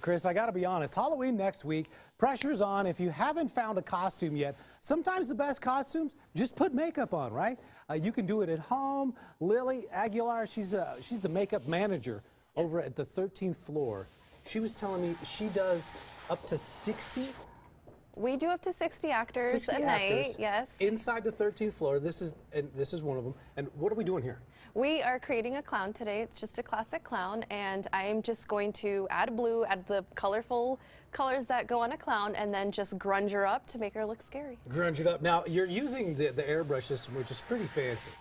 Chris, I got to be honest, Halloween next week, pressure's on. If you haven't found a costume yet, sometimes the best costumes, just put makeup on, right? You can do it at home. Lily Aguilar, she's the makeup manager over at the 13th floor. She was telling me she does up to 60. We do up to 60 actors a night, yes. Inside the 13th floor, this is one of them. And what are we doing here? We are creating a clown today. It's just a classic clown, and I'm just going to add blue, add the colorful colors that go on a clown, and then just grunge her up to make her look scary. Grunge it up. Now, you're using the airbrush system, which is pretty fancy.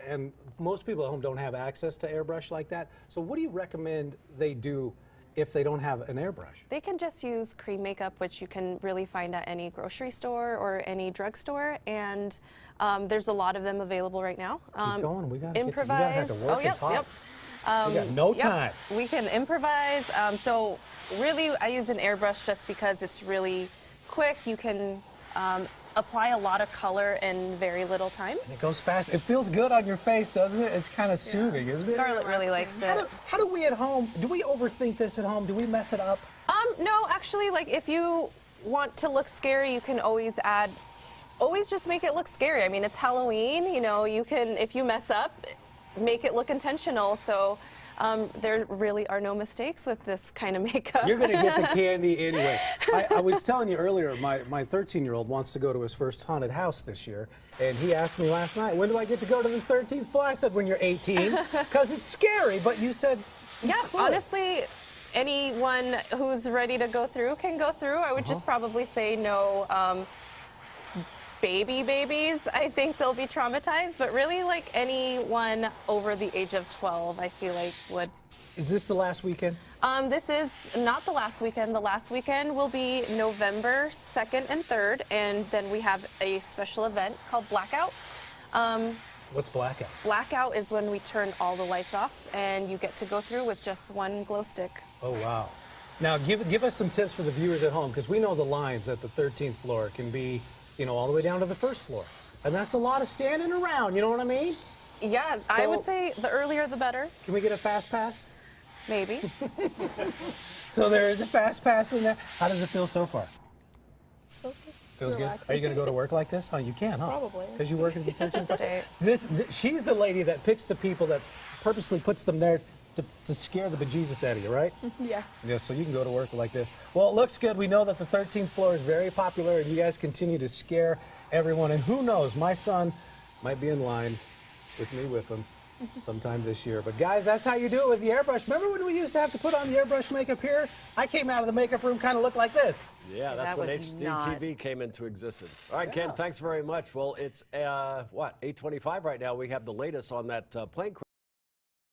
And most people at home don't have access to airbrush like that. So what do you recommend they do if they don't have an airbrush? They can just use cream makeup, which you can really find at any grocery store or any drugstore, and there's a lot of them available right now. Keep going. We got improvise. to work and talk. We got no time. We can improvise. So really, I use an airbrush just because it's really quick. You can apply a lot of color in very little time. And it goes fast. It feels good on your face, doesn't it? It's kind of soothing, isn't it? Scarlett really likes it. How do we at home, do we overthink this at home? Do we mess it up? No, actually, like if you want to look scary, you can always just make it look scary. I mean, it's Halloween, you know, you can, if you mess up, make it look intentional. So there really are no mistakes with this kind of makeup. You're going to get the candy anyway. I was telling you earlier, my 13-year-old wants to go to his first haunted house this year, and he asked me last night, when do I get to go to the 13th floor? I said, when you're 18, because it's scary, but you said yeah, honestly, anyone who's ready to go through can go through. I would just probably say no babies. I think they'll be traumatized, but really like anyone over the age of 12, I feel like would. Is this the last weekend? This is not the last weekend. The last weekend will be November 2nd and 3rd, and then we have a special event called Blackout. What's Blackout? Blackout is when we turn all the lights off, and you get to go through with just one glow stick. Oh, wow. Now, give us some tips for the viewers at home, because we know the lines at the 13th floor can be, you know, all the way down to the first floor. And that's a lot of standing around, you know what I mean? Yeah, so, I would say the earlier the better. Can we get a fast pass? Maybe. So there is a fast pass in there. How does it feel so far? Feels good. Are you going to go to work like this? Oh, you can, huh? Probably. Because you work in detention. Just she's the lady that picks the people that purposely puts them there to scare the bejesus out of you, right? Yeah. Yeah, so you can go to work like this. Well, it looks good. We know that the 13th floor is very popular, and you guys continue to scare everyone. And who knows, my son might be in line with him sometime this year. But guys, that's how you do it with the airbrush. Remember when we used to have to put on the airbrush makeup here? I came out of the makeup room kind of looked like this. Yeah, that's when HDTV came into existence. All right, Ken, thanks very much. Well, it's, what, 8:25 right now. We have the latest on that plane crash.